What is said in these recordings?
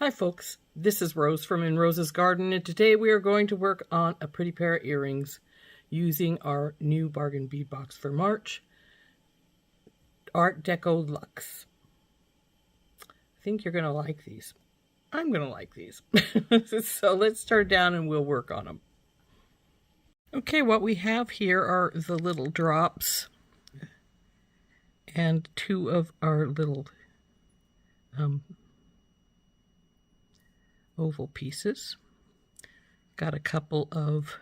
Hi folks, this is Rose from In Rose's Garden, and today we are going to work on a pretty pair of earrings using our new bargain bead box for March, Art Deco Luxe. I think you're going to like these. I'm going to like these. So let's start down and we'll work on them. Okay, what we have here are the little drops and two of our little oval pieces. Got a couple of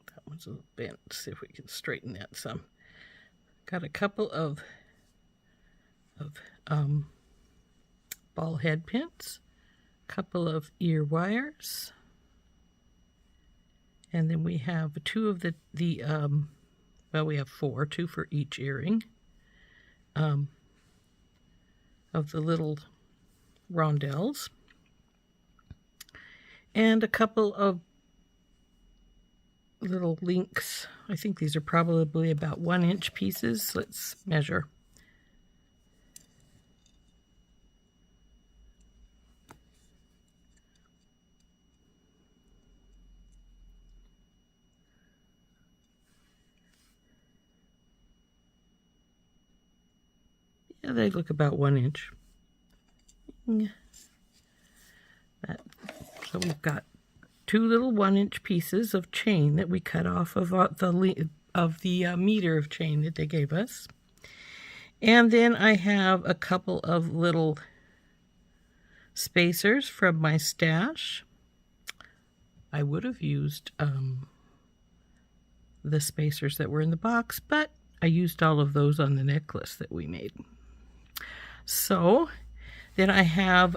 that one's a little bent. Let's see if we can straighten that some. Got a couple of ball head pins, a couple of ear wires, and then we have two of well, we have four, two for each earring. Of the little rondelles, and a couple of little links. I think these are probably about 1-inch pieces. Let's measure. Yeah, they look about 1 inch. So we've got two little 1-inch pieces of chain that we cut off of the meter of chain that they gave us. And then I have a couple of little spacers from my stash. I would have used the spacers that were in the box, but I used all of those on the necklace that we made. So then I have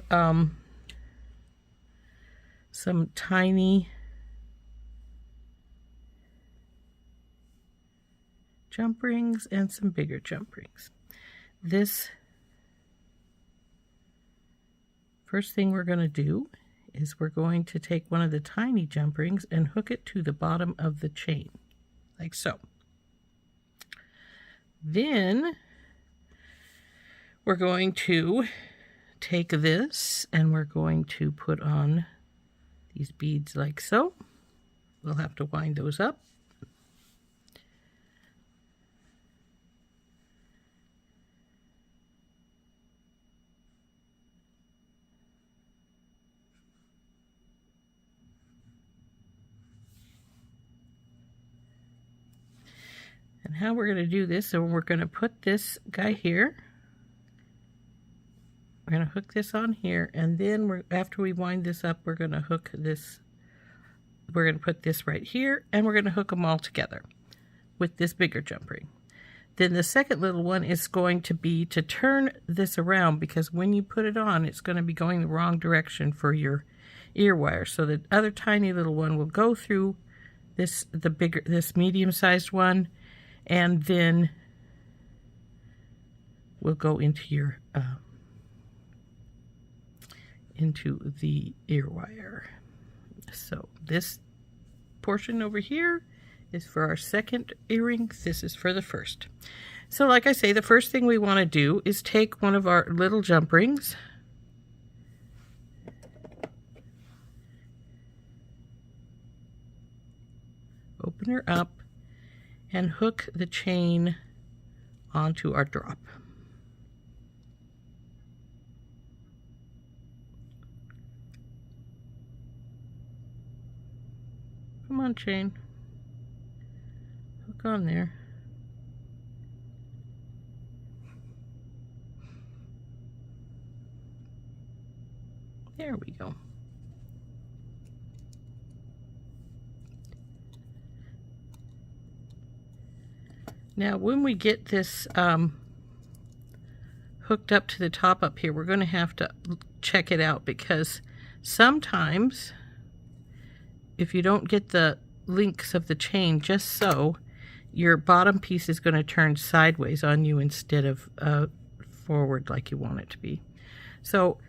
some tiny jump rings and some bigger jump rings. This first thing we're going to do is we're going to take one of the tiny jump rings and hook it to the bottom of the chain, like so. Then we're going to take this and we're going to put on these beads like so. We'll have to wind those up. And how we're going to do this, so we're going to put this guy here. We're going to hook this on here, and then after we wind this up, we're going to hook this, we're going to put this right here, and we're going to hook them all together with this bigger jump ring. Then the second little one is going to be to turn this around, because when you put it on, it's going to be going the wrong direction for your ear wire. So the other tiny little one will go through this medium-sized one, and then we'll go into your into the ear wire. So this portion over here is for our second earring. This is for the first. So like I say, the first thing we want to do is take one of our little jump rings, open her up, and hook the chain onto our drop. Come on, chain. Hook on there. There we go. Now, when we get this hooked up to the top up here, we're going to have to check it out, because sometimes if you don't get the links of the chain just so, your bottom piece is going to turn sideways on you instead of forward like you want it to be. So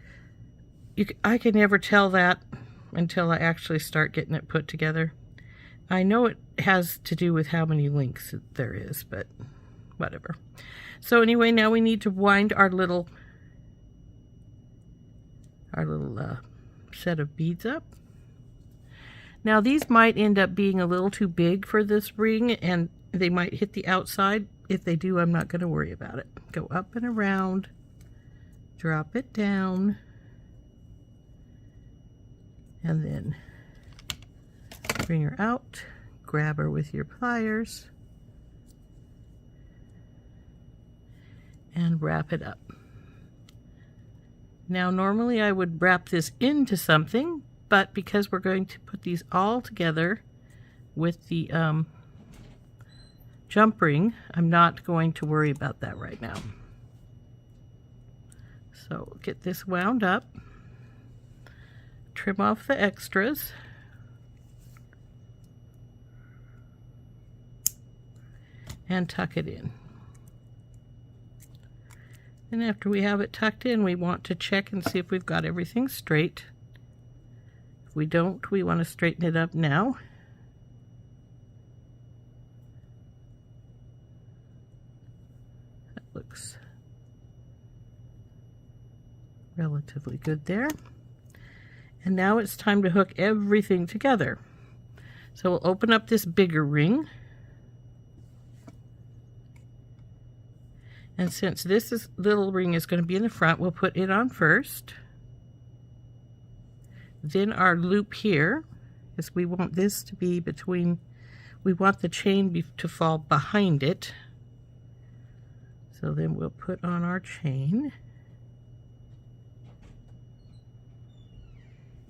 I can never tell that until I actually start getting it put together. I know it has to do with how many links there is, but whatever. So anyway, now we need to wind our little set of beads up. Now these might end up being a little too big for this ring, and they might hit the outside. If they do, I'm not going to worry about it. Go up and around, drop it down, and then bring her out, grab her with your pliers, and wrap it up. Now normally I would wrap this into something, but because we're going to put these all together with the jump ring, I'm not going to worry about that right now. So get this wound up, trim off the extras, and tuck it in. And after we have it tucked in, we want to check and see if we've got everything straight. If we don't, we want to straighten it up now. That looks relatively good there. And now it's time to hook everything together. So we'll open up this bigger ring. And since this little ring is going to be in the front, we'll put it on first. Then our loop here, because we want this to be between, we want the chain to fall behind it. So then we'll put on our chain.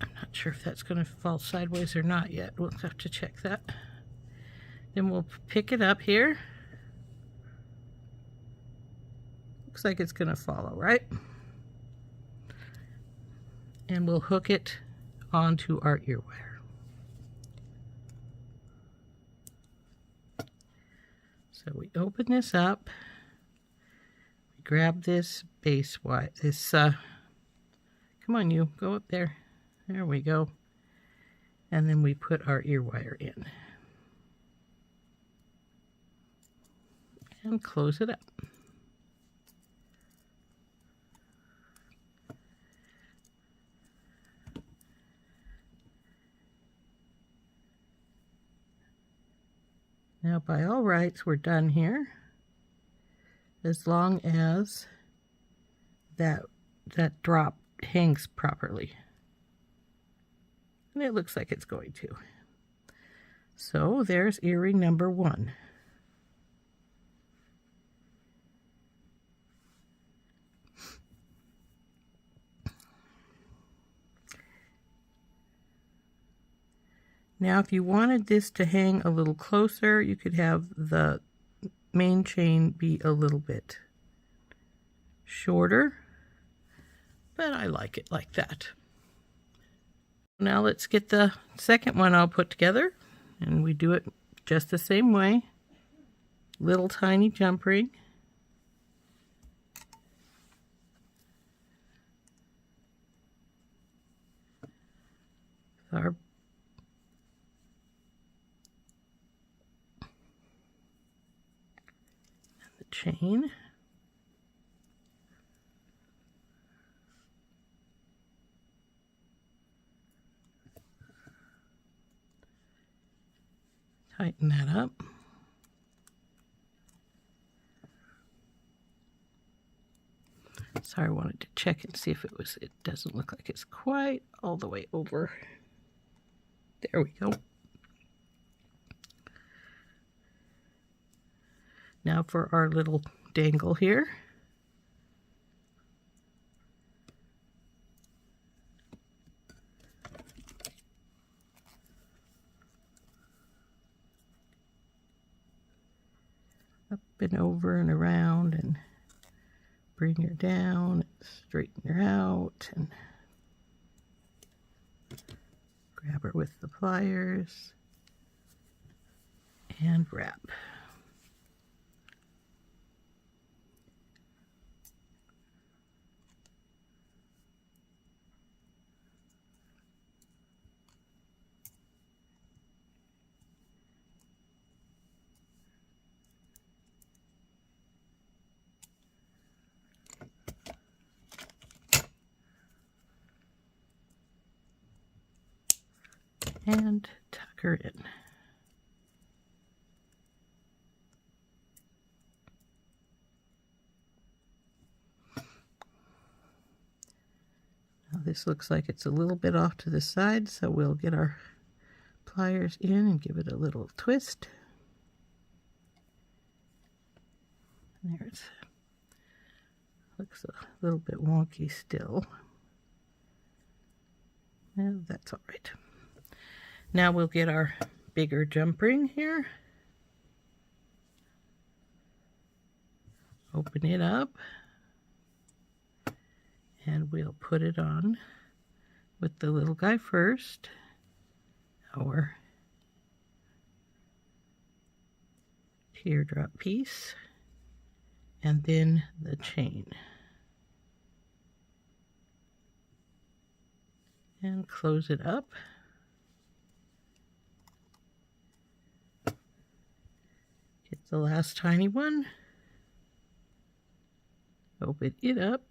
I'm not sure if that's going to fall sideways or not yet. We'll have to check that. Then we'll pick it up here. Looks like it's going to follow, right? And we'll hook it onto our ear wire. So we open this up, we grab this base wire, come on you, go up there. There we go. And then we put our ear wire in. And close it up. Now, by all rights, we're done here, as long as that drop hangs properly. And it looks like it's going to. So there's earring number 1. Now, if you wanted this to hang a little closer, you could have the main chain be a little bit shorter, but I like it like that. Now let's get the second one all put together, and we do it just the same way. Little tiny jump ring. Our chain. Tighten that up. Sorry, I wanted to check and see if it doesn't look like it's quite all the way over. There we go. Now for our little dangle here. Up and over and around, and bring her down, straighten her out, and grab her with the pliers and wrap. and tuck her in. Now this looks like it's a little bit off to the side, so we'll get our pliers in and give it a little twist. There it looks a little bit wonky still. And that's all right. Now we'll get our bigger jump ring here. Open it up. And we'll put it on with the little guy first. Our teardrop piece. And then the chain. And close it up. Get the last tiny one. Open it up.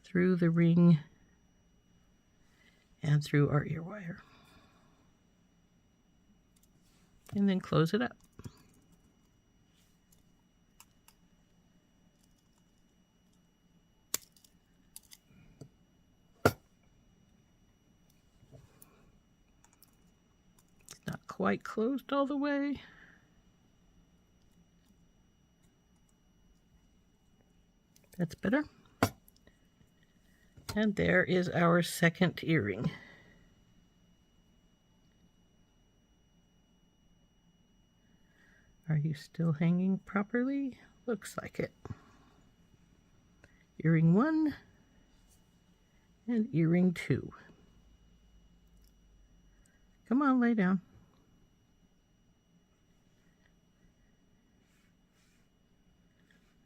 Through the ring and through our ear wire. And then close it up. It's not quite closed all the way. That's better. And there is our second earring. Are you still hanging properly? Looks like it. Earring 1 and earring 2. Come on, lay down.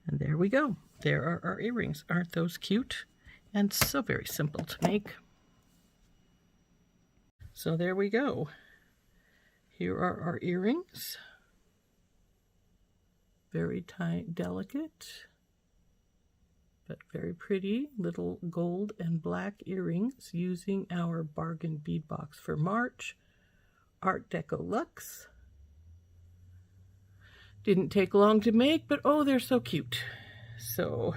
And there we go. There are our earrings. Aren't those cute? And so very simple to make. So there we go. Here are our earrings. Very tiny, delicate, but very pretty little gold and black earrings using our bargain bead box for March, Art Deco Luxe. Didn't take long to make, but oh, they're so cute. So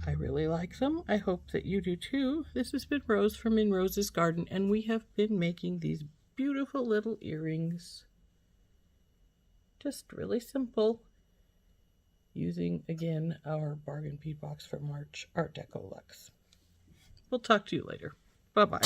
I really like them. I hope that you do too. This has been Rose from In Rose's Garden, and we have been making these beautiful little earrings. Just really simple. Using, again, our bargain bead box for March, Art Deco Luxe. We'll talk to you later. Bye-bye.